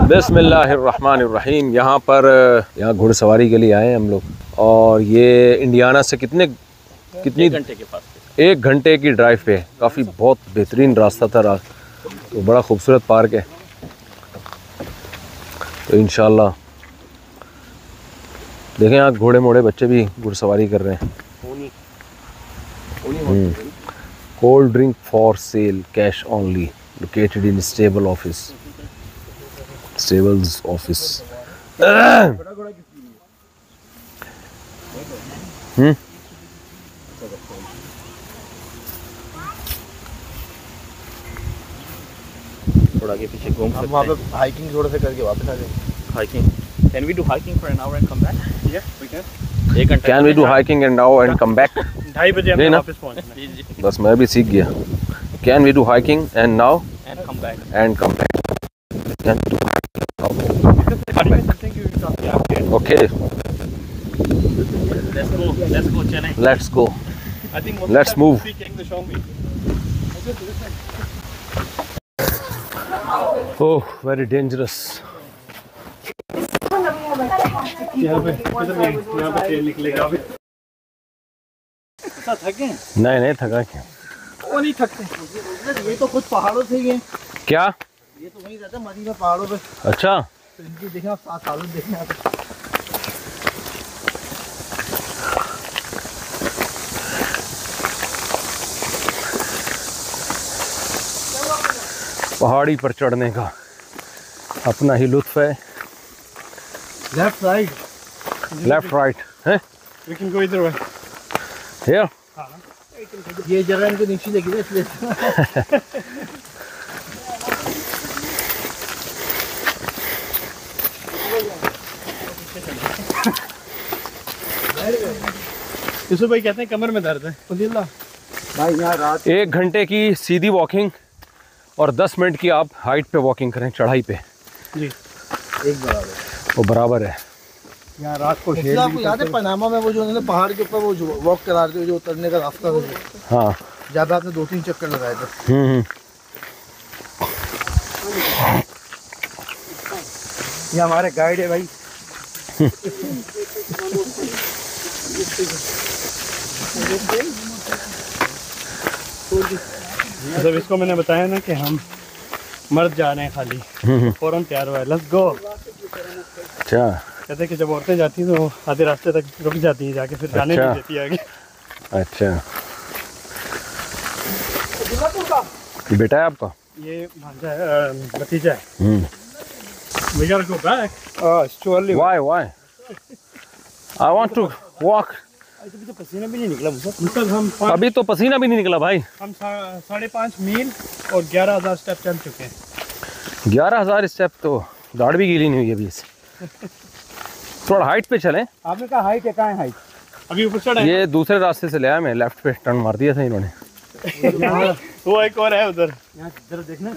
बिस्मिल्लाहिर्रहमानिर्रहीम। यहाँ घुड़सवारी के लिए आए हैं हम लोग, और ये इंडियाना से कितनी 1 घंटे के पास, 1 घंटे की ड्राइव पे। काफ़ी बहुत बेहतरीन रास्ता था, तो बड़ा खूबसूरत पार्क है। तो इंशाल्लाह देखें, यहाँ घोड़े मोड़े बच्चे भी घुड़सवारी कर रहे हैं। Cold drink for sale, cash only, located in stables office. थोड़ा आगे पीछे घूम सकते हैं। वहाँ पे हाइकिंग थोड़ा सा करके वापस आ जाएंगे। Hiking, can we do hiking for an hour and come back? या वी कैन। 1 घंटा can we do hiking and now and come back? 2:30 बजे हमें वापस पहुंचना है। बस मैं भी सीख गया। Can we do hiking and now and come back? And come back. Can we do okay, let's go चलें। Let's go, let's move. Oh, very dangerous. यहाँ पे तेल निकलेगा अभी। थके? नहीं थका क्या? वो नहीं थकते, ये तो खुद पहाड़ों से ही है। क्या? ये तो वहीं रहता है मदीना पहाड़ों पे। अच्छा, तो इनकी देखें आप, 7 सालों देखें आप। पहाड़ी पर चढ़ने का अपना ही लुत्फ है। लेफ्ट राइट है। We can go either way. Here? ये जगह इनके नीचे लगी है इसलिए। यूसुफ भाई कहते हैं कमर में दर्द है। भाई यहाँ रात 1 घंटे की सीधी वॉकिंग और 10 मिनट की आप हाइट पे वॉकिंग करें, चढ़ाई पे जी, एक बराबर, वो बराबर है। यहाँ रात को आपको याद है पनामा में वो जो उन्होंने पहाड़ के ऊपर वो जो वॉक करा रहे थे, जो उतरने का रास्ता था, हाँ, जहाँ पे आपने 2-3 चक्कर लगाए थे। ये हमारे गाइड है भाई। जब इसको मैंने बताया ना कि हम मर्द जा रहे हैं खाली, फौरन तैयार हुआ है, लेट्स गो। अच्छा, कहते हैं कि जब औरतें जाती हैं तो आधे रास्ते तक रुक जाती हैं जाके, फिर जाने नहीं देती आगे। अच्छा, बेटा है आपका? ये भांजा है, भतीजा है। We gotta go back. Why? I want to walk. अभी तो पसीना भी नहीं निकला मतलब हम अभी तो पसीना भी नहीं निकला भाई। हम 5.5 मील और 11,000 स्टेप चल चुके हैं। 11,000 स्टेप, तो दाढ़ भी गीली नहीं हुई अभी से। थोड़ा हाइट पे चलें। आपने कहा हाइट है, कहाँ है हाइट? अभी ऊपर चढ़ा है। ये दूसरे रास्ते से ले आया मैं, लेफ्ट पे टर्न मार दिया था इन्होंने। वो एक और है उधर। यहाँ देखना।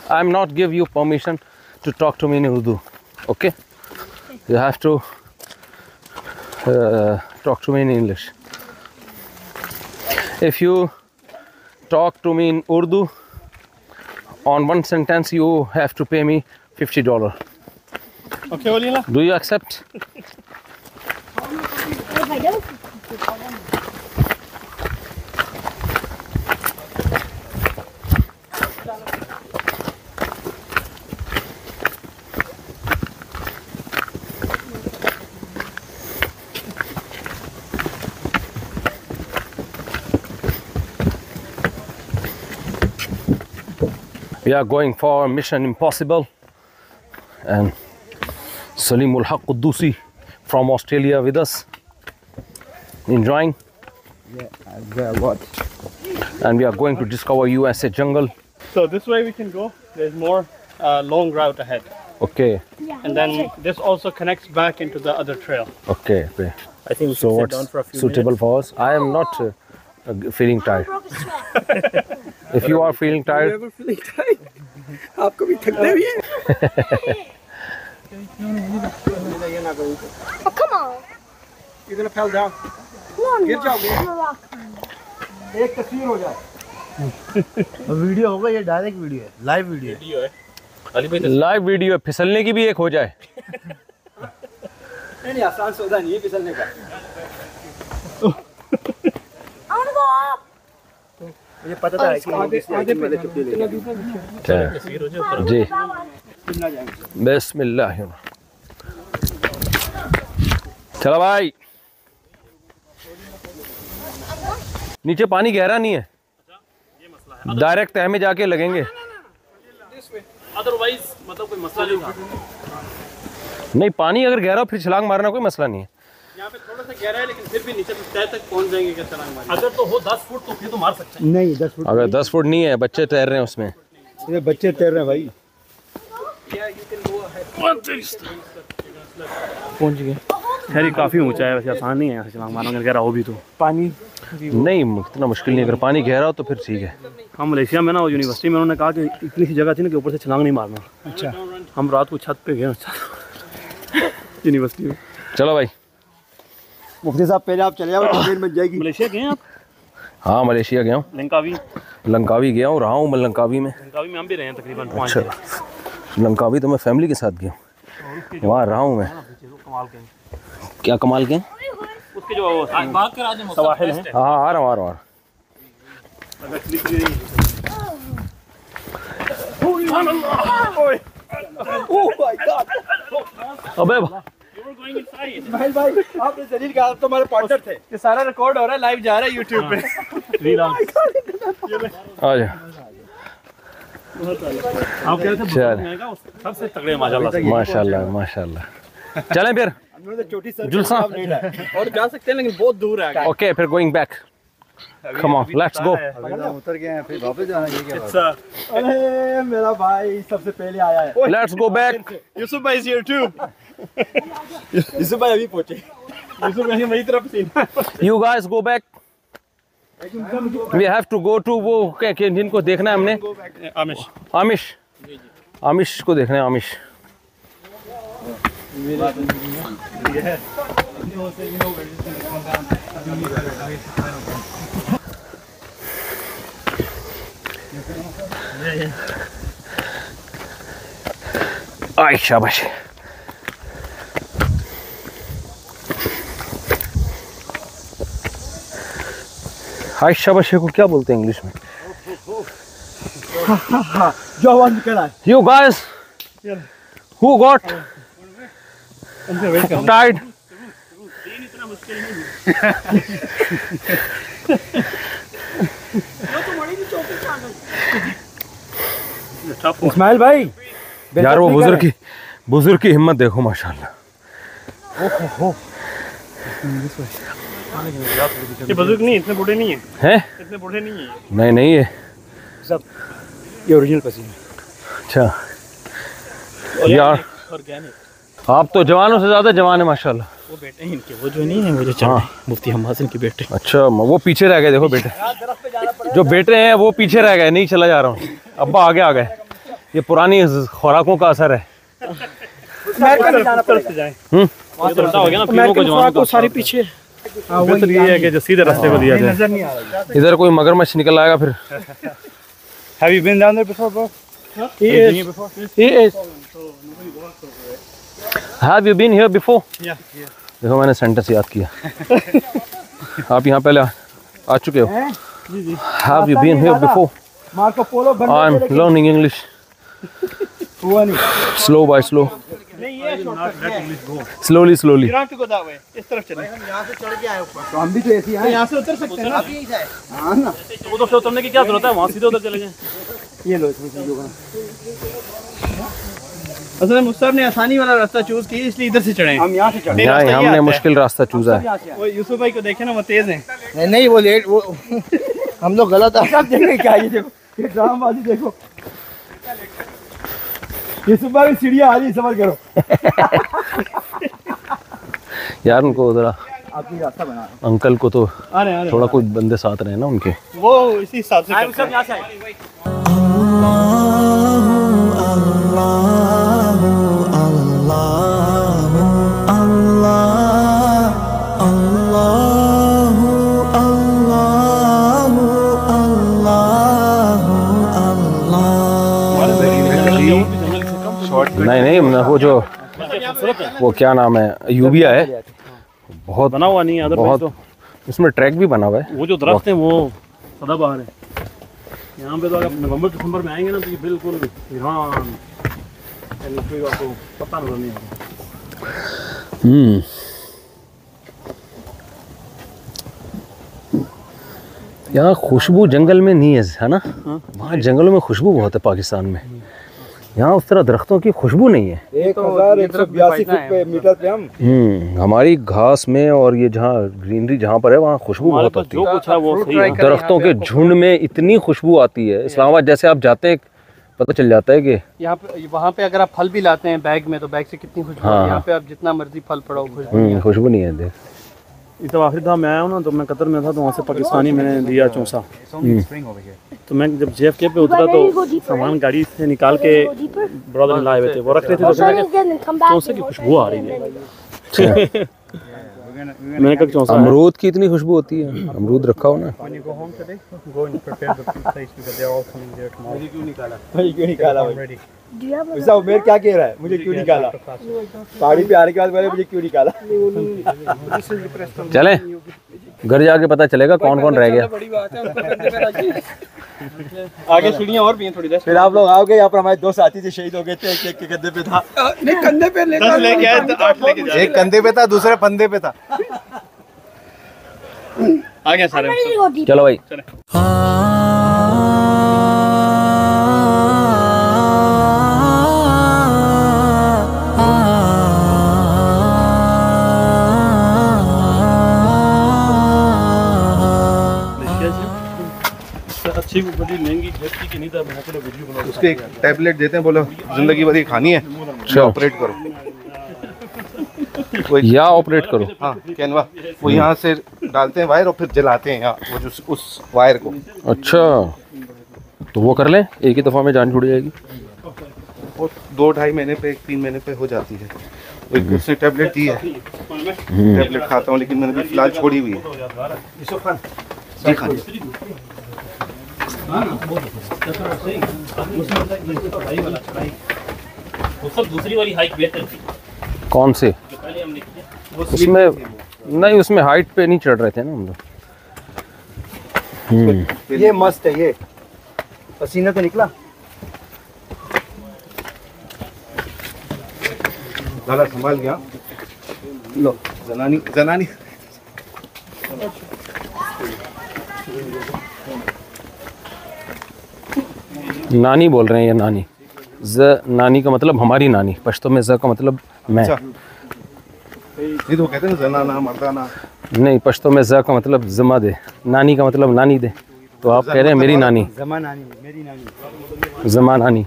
I am not give you permission to talk to me in Urdu. Okay? You have to talk to me in English. If you talk to me in Urdu, on one sentence you have to pay me $50. Okay, Olila? Do you accept? We are going for Mission Impossible, and Salimul Haq Quddusi from Australia with us, enjoying. Yeah, what? And we are going to discover USA jungle. So this way we can go. There's more long route ahead. Okay. And then this also connects back into the other trail. Okay. I think we So should sit what's down for a few suitable for us? I am not feeling tired. If you are feeling tired, आपको भी थकना भी है। Oh, come on. You're gonna fall down. गिर जाओगे। एक तस्वीर हो जाए। वीडियो होगा, ये डायरेक्ट वीडियो है, लाइव वीडियो है। लाइव वीडियो फिसलने की भी एक हो जाए। नहीं आसान सौदा नहीं है फिसलने का। मुझे पता था कि आगे पहले चुप्पी जी बिस्मिल्लाह। चलो भाई, नीचे पानी गहरा नहीं है, डायरेक्ट तह में जाके लगेंगे। अदरवाइज मतलब कोई मसला नहीं था। नहीं, पानी अगर गहरा हो फिर छलांग मारना कोई मसला नहीं है। यहाँ पे थोड़ा सा गहरा है लेकिन फिर भी नीचे तह तक पहुँच जाएंगे क्या छलांग मारने? अगर तो हो 10 फुट तो फिर तो मार सकते हैं। नहीं 10 फुट अगर 10 फुट नहीं है, बच्चे तैर रहे हैं उसमें। ये बच्चे तैर रहे हैं भाई। पहुँच गए। खैर ये काफ़ी ऊंचा है, वैसे आसान नहीं है यहाँ से छलांग मारना, अगर गहरा हो भी तो। पानी नहीं, इतना मुश्किल नहीं, अगर पानी गहरा हो तो फिर ठीक है। हम मलेशिया में ना यूनिवर्सिटी में उन्होंने कहा कि इतनी सी जगह थी ना कि ऊपर से छलांग नहीं मारना। अच्छा, हम रात को छत पे गए यूनिवर्सिटी में। चलो भाई, मुफ्ती साहब पहले आप चले जाओ, ट्रेन बच जाएगी। मलेशिया गए हैं आप? हाँ मलेशिया गया हूँ, लंकावी। लंकावी गया हूँ, रहा हूँ मैं लंकावी में। लंकावी में हम भी रहे हैं तकरीबन 5 अच्छा, लंकावी तो मैं फैमिली के साथ गया हूँ, वहाँ रहा हूँ मैं। कमाल के क्या कमाल के? उसके जो सवाहिल हैं। हाँ, आ रहा हूँ। अबे महल भाई आपने जलील कहा, आप तो हमारे पार्टनर थे। ये सारा रिकॉर्ड हो रहा है, लाइव जा रहा है यूट्यूब पे। आ जा। आप कह रहे थे चल, सबसे तगड़े माशाल्लाह। माशाल्लाह माशाल्लाह। चलें फिर छोटी सर जुलसा। और जा सकते हैं लेकिन बहुत दूर है। ओके, फिर going back. Come on, let's go. उतर गए हैं, फिर वापस जाना है क्या बात? अरे मेरा भाई सबसे पहले आया है। Let's go back. यूसुफ भाई इज हियर टू। यूसुफ भाई अभी पहुंचे। यूसुफ भाई मेरी तरफ से। You guys go back. We have to go to वो क्या जिनको देखना है हमने, आमिश को देखना है। आमिश आई शाबाश। हाय शाबाश को क्या बोलते हैं इंग्लिश में? जो आवाज निकल रहा है। You guys who got tired? Ismail भाई यार वो बुजुर्ग की हिम्मत देखो माशाल्लाह। ये बुजुर्ग नहीं, इतने बूढ़े नहीं हैं? इतने बूढ़े नहीं है। नहीं ये सब ये ओरिजिनल पसीना। अच्छा यार, आप तो जवानों से ज्यादा जवान है माशाल्लाह। वो बेटे हैं इनके, वो जो नहीं है, वो जो चल रहे हैं, मुफ्ती हमासन के बेटे। अच्छा, वो पीछे रह गए, देखो बेटे जो बेटे हैं वो पीछे रह गए, नहीं चला जा रहा हूँ। अब्बा आगे आ गए, ये पुरानी खुराकों का असर है। सारी पीछे बेहतर ये है कि जो सीधे रास्ते को दिया जाए। इधर कोई मगरमच्छ निकल आएगा फिर। Have you been down there before, bro? He is. Have you been here before? Yeah. देखो मैंने सेंटेंस याद किया। आप यहाँ पहले आ चुके हो? Have you been here before? Marco Polo बन I'm learning English. हुआ नहीं। Slow by slow. नहीं ये Slowly. You have to go that way. इस तरफ चलें। हम यहाँ से चढ़ के आए ऊपर। तो हम भी तो ऐसे ही आए। यहाँ से उतर सकते हैं ना? हाँ ना। उधर से उतरने की क्या जरूरत है, वहाँ सीधे उधर चले जाएं। ये लो इसमें से होगा। असल में मुस्तफ़ ने आसानी वाला रास्ता चूज किया, इसलिए इधर से चढ़े। हम यहाँ से चढ़े। नहीं, हमने मुश्किल रास्ता चूजा है। वो यूसुफ भाई को देखे ना, वो तेज हैं। नहीं वो लेट वो हम लोग गलत है। सब देखें क्या, ये देखो ये ड्रामाबाजी देखो। ये सुबह भी सीढ़ियाँ आ रही, सबर करो। यार उनको उधर आपकी रास्ता बना अंकल को तो आ रहे थोड़ा कुछ बंदे साथ रहे ना उनके। वो इसी हिसाब से सब यहाँ से आए। वो जो वो क्या नाम है, यूबिया है, बहुत बना हुआ नहीं है अदरवाइज बहुत, तो उसमें ट्रैक भी बना हुआ है। वो जो दरख्त है वो सदाबहार है। यहाँ पे तो अगर नवंबर दिसंबर में आएंगे ना तो ये बिल्कुल ईरान आपको पता नजर नहीं आता। यहाँ खुशबू जंगल में नहीं है ना? वहाँ जंगलों में खुशबू बहुत है पाकिस्तान में, यहाँ उस तरह दरख्तों की खुशबू नहीं है। 1182 फुट पे मीटर पे हम। हमारी घास में और ये जहाँ ग्रीनरी जहाँ पर है वहाँ खुशबू बहुत आती जो है। कुछ है वो सही है। दरख्तों के झुंड में इतनी खुशबू आती है। इस्लामाबाद जैसे आप जाते हैं पता चल जाता है कि यहाँ पे वहाँ पे अगर आप फल भी लाते हैं बैग में तो बैग से कितनी खुशबू हाँ, है। यहाँ पे आप जितना मर्जी फल पड़ाओ खुशबू नहीं है। खुशबू नहीं है। देख जब आखिरी दफा मैं आया हूँ ना तो मैं कतर में था तो वहाँ से पाकिस्तानी मैंने दिया चौंसा। तो मैं जब JFK पे उतरा तो सामान गाड़ी से निकाल के ब्रदर लाए हुए थे, वो रख रहे थे तो चौंसे की खुशबू आ रही है। मैंने कहा चौंसा है। अमरूद की इतनी खुशबू होती है, अमरूद रखा हो ना। मुझे क्यों निकाला भाई? ऐसा उमेर क्या कह रहा है, मुझे क्यों निकाला? पहाड़ी पे आने के बाद बोले मुझे क्यों निकाला? चले घर जाके पता चलेगा कौन कौन रह गया। आगे सीढ़ियाँ और भी हैं थोड़ी देर। फिर आप लोग आओगे, यहाँ पर हमारे 2 साथी थे शहीद हो गए थे, एक के कंधे पे था। नहीं कंधे पे लेके आए, 8 लेके जा। एक कंधे पे था, दूसरे फंदे पे था। आ गए सारे। चलो भाई। अच्छी बड़ी महंगी खेती की नहीं था, मैं तो वीडियो बना उसके एक टैबलेट देते हैं, बोलो जिंदगी भर ये खानी है, ऑपरेट करो। या ऑपरेट करो। हाँ कैनवा, वो यहाँ से डालते हैं वायर और फिर जलाते हैं यहाँ वो जो उस वायर को। अच्छा तो वो कर लें, एक ही दफ़ा में जान छूट जाएगी। वो 2-2.5 महीने पे 3 महीने पे हो जाती है। एक उसने टैबलेट दी है, टैबलेट खाता हूँ लेकिन मैंने भी फिलहाल छोड़ी हुई है। जी खानी दूसरी वाली हाइट बेहतर थी। कौन से? उसमें नहीं, उसमें हाइट पे नहीं चढ़ रहे थे ना हम लोग। ये मस्त है, ये पसीना तो निकला। लाला संभाल गया। लो जनानी जनानी नानी बोल रहे हैं ये नानी। ज नानी का मतलब हमारी नानी, पश्तो में ज का मतलब मैं। ये तो कहते हैं जनाना मर्दाना। नहीं, पश्तो में ज का मतलब जमा दे, नानी का मतलब नानी दे। तो आप कह रहे हैं मेरी नानी। जमा नानी, मेरी नानी। जमा नानी।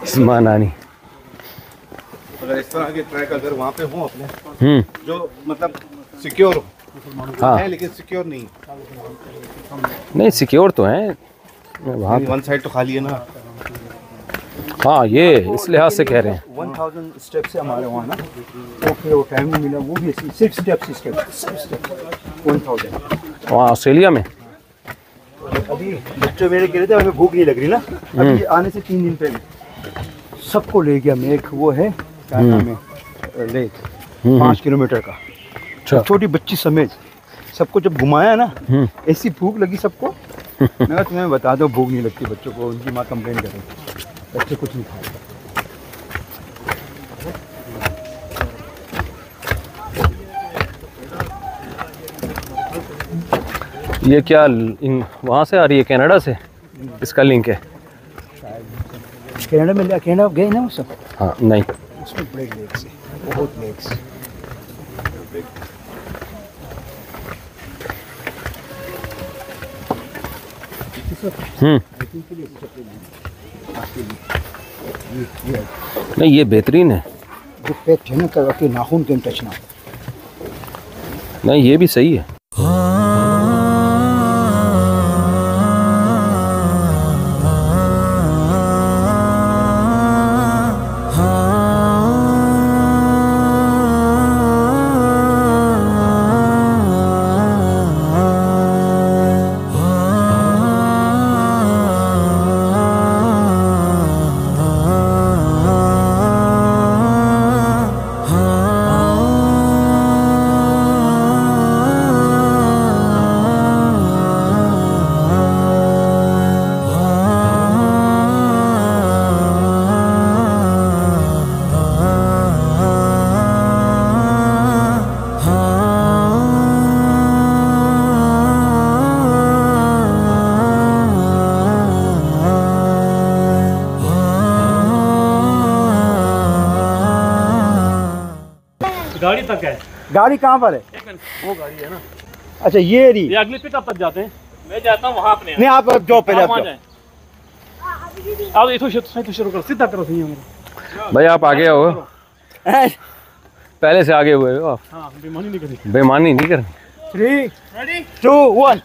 जमा नानी। अगर इस तरह के ट्रैक अगर वहाँ पे हो अपने जो मतलब सिक्योर हो, हाँ है लेकिन सिक्योर नहीं। नहीं सिक्योर तो है वहाँ। वन साइड तो खाली है ना। हाँ ये इस लिहाज से कह रहे हैं। 1000 स्टेप्स से हमारे वहाँ ना, तो फिर वो टाइम नहीं मिला, वो भी ऐसी 6 स्टेप्स 1000। वहाँ ऑस्ट्रेलिया में अभी बच्चे मेरे कह रहे थे हमें भूख नहीं लग रही ना, अभी आने से 3 दिन पहले सबको ले गया। मैं एक वो है क्या नाम है लेक 5 किलोमीटर का, अच्छा। छोटी बच्ची समेत सबको जब घुमाया ना, ऐसी भूख लगी सबको। मैं कहा तुम्हें बता दो भूख नहीं लगती बच्चों को, उनकी माँ कंप्लेन करे, बच्चे कुछ नहीं खाए। ये क्या इन वहाँ से आ रही है, कनाडा से इसका लिंक है? कनाडा में कनाडा गए ना वो सब? हाँ नहीं, उसमें बड़े लेक्स है, बहुत लेक्स। नहीं ये बेहतरीन है। जो पैक्ट है ना, कर के नाखून के टच ना। नहीं ये भी सही है। गाड़ी तक है। गाड़ी कहाँ पर है? वो गाड़ी है ना, अच्छा ये रही। ये अगली पिकअप तक जाते हैं। मैं जाता हूँ वहाँ अपने। नहीं आप जाओ पहले, आप जाओ। आप इथो शुरू करो, सीधा करो सही हमारा। भाई आप आगे हो, पहले से आगे हुए हो आप, हाँ बेईमानी नहीं करी। बेईमानी नहीं करनी। 3 2 1